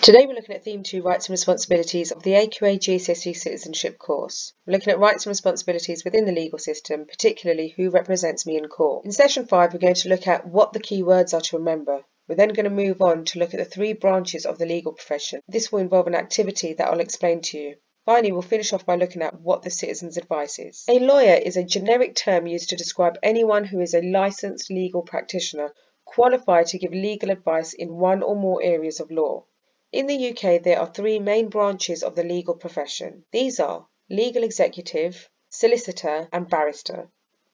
Today we're looking at Theme 2 Rights and Responsibilities of the AQA GCSE Citizenship course. We're looking at rights and responsibilities within the legal system, particularly who represents me in court. In session 5 we're going to look at what the key words are to remember. We're then going to move on to look at the 3 branches of the legal profession. This will involve an activity that I'll explain to you. Finally, we'll finish off by looking at what the citizen's advice is. A lawyer is a generic term used to describe anyone who is a licensed legal practitioner qualified to give legal advice in one or more areas of law. In the UK, there are 3 main branches of the legal profession. These are legal executive, solicitor, and barrister.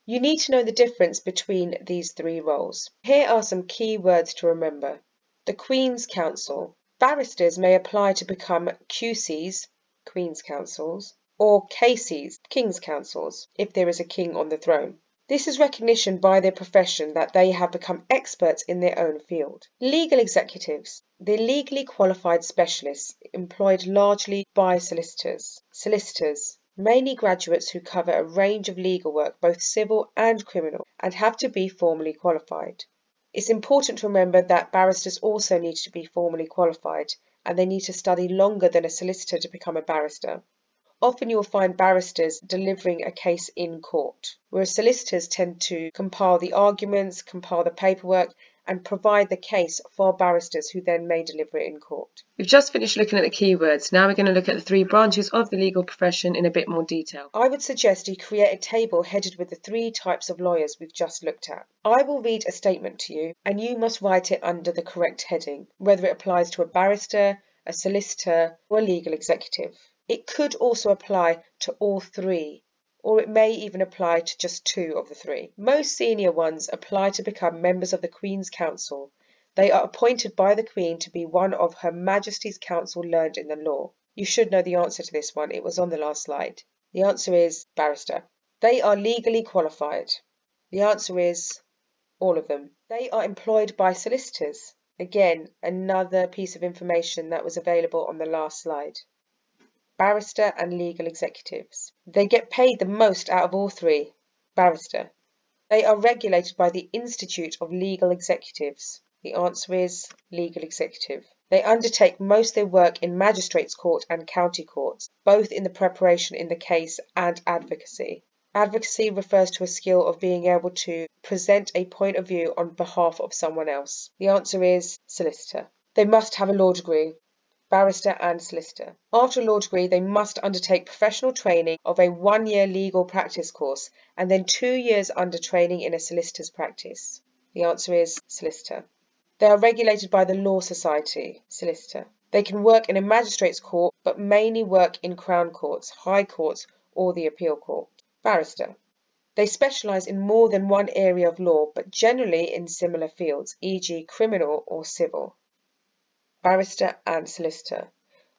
You need to know the difference between these 3 roles. Here are some key words to remember. The Queen's Counsel. Barristers may apply to become QCs, Queen's Counsels, or KCs, King's Counsels, if there is a king on the throne. This is recognition by their profession that they have become experts in their own field. Legal executives. They're legally qualified specialists employed largely by solicitors. Solicitors. Mainly graduates who cover a range of legal work, both civil and criminal, and have to be formally qualified. It's important to remember that barristers also need to be formally qualified, and they need to study longer than a solicitor to become a barrister. Often you will find barristers delivering a case in court, whereas solicitors tend to compile the arguments, compile the paperwork, and provide the case for barristers who then may deliver it in court. We've just finished looking at the keywords. Now we're going to look at the 3 branches of the legal profession in a bit more detail. I would suggest you create a table headed with the 3 types of lawyers we've just looked at. I will read a statement to you and you must write it under the correct heading, whether it applies to a barrister, a solicitor, or a legal executive. It could also apply to all 3, or it may even apply to just 2 of the 3. Most senior ones apply to become members of the Queen's Counsel. They are appointed by the Queen to be one of Her Majesty's Counsel learned in the law. You should know the answer to this one, it was on the last slide. The answer is barrister. They are legally qualified. The answer is all of them. They are employed by solicitors. Again, another piece of information that was available on the last slide. Barrister and legal executives. They get paid the most out of all 3. Barrister. They are regulated by the Institute of Legal Executives. The answer is legal executive. They undertake most of their work in magistrates' court and county courts, both in the preparation in the case and advocacy. Advocacy refers to a skill of being able to present a point of view on behalf of someone else. The answer is solicitor. They must have a law degree. Barrister and solicitor. After a law degree, they must undertake professional training of a 1-year legal practice course and then 2 years under training in a solicitor's practice. The answer is solicitor. They are regulated by the Law Society. Solicitor. They can work in a magistrate's court but mainly work in Crown Courts, High Courts or the Appeal Court. Barrister. They specialise in more than one area of law but generally in similar fields, e.g. criminal or civil. Barrister and solicitor.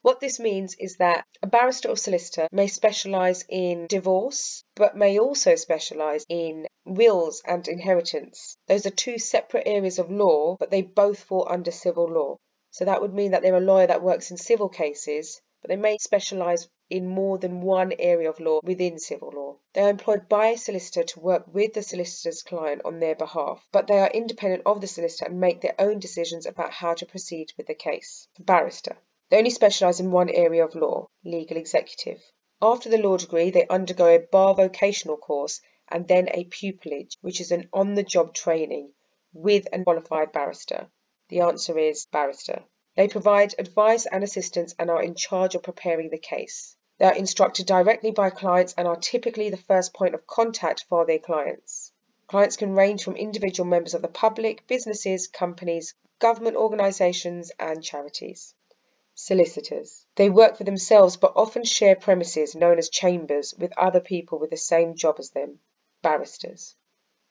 What this means is that a barrister or solicitor may specialise in divorce, but may also specialise in wills and inheritance. Those are 2 separate areas of law, but they both fall under civil law. So that would mean that they're a lawyer that works in civil cases, but they may specialise in more than one area of law within civil law. They are employed by a solicitor to work with the solicitor's client on their behalf, but they are independent of the solicitor and make their own decisions about how to proceed with the case. Barrister. They only specialise in one area of law, legal executive. After the law degree, they undergo a bar vocational course and then a pupillage, which is an on-the-job training with a qualified barrister. The answer is barrister. They provide advice and assistance and are in charge of preparing the case. They are instructed directly by clients and are typically the first point of contact for their clients. Clients can range from individual members of the public, businesses, companies, government organisations and charities. Solicitors. They work for themselves but often share premises known as chambers with other people with the same job as them. Barristers.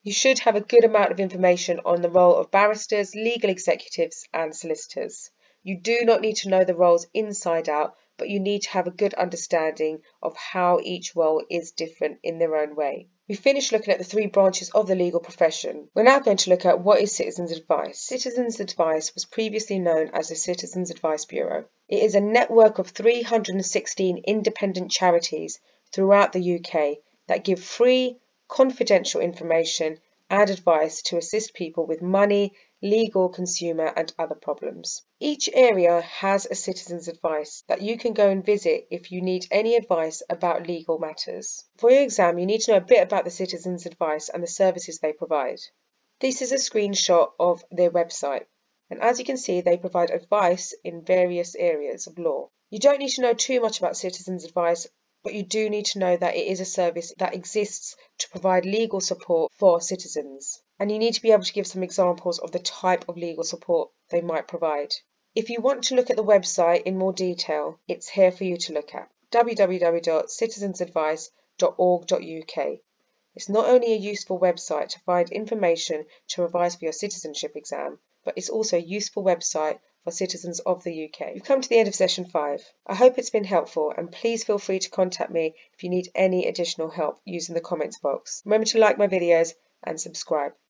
You should have a good amount of information on the role of barristers, legal executives and solicitors. You do not need to know the roles inside out, but you need to have a good understanding of how each role is different in their own way. We finished looking at the 3 branches of the legal profession. We're now going to look at what is citizens' advice. Citizens' advice was previously known as the Citizens' Advice Bureau. It is a network of 316 independent charities throughout the UK that give free, confidential information and advice to assist people with money, legal, consumer and other problems. Each area has a citizen's advice that you can go and visit if you need any advice about legal matters. For your exam, you need to know a bit about the citizen's advice and the services they provide. This is a screenshot of their website, and as you can see, they provide advice in various areas of law. You don't need to know too much about citizen's advice, but you do need to know that it is a service that exists to provide legal support for citizens. And you need to be able to give some examples of the type of legal support they might provide. If you want to look at the website in more detail, it's here for you to look at: www.citizensadvice.org.uk. It's not only a useful website to find information to revise for your citizenship exam, but it's also a useful website for citizens of the UK. We've come to the end of session 5. I hope it's been helpful, and please feel free to contact me if you need any additional help using the comments box. Remember to like my videos and subscribe.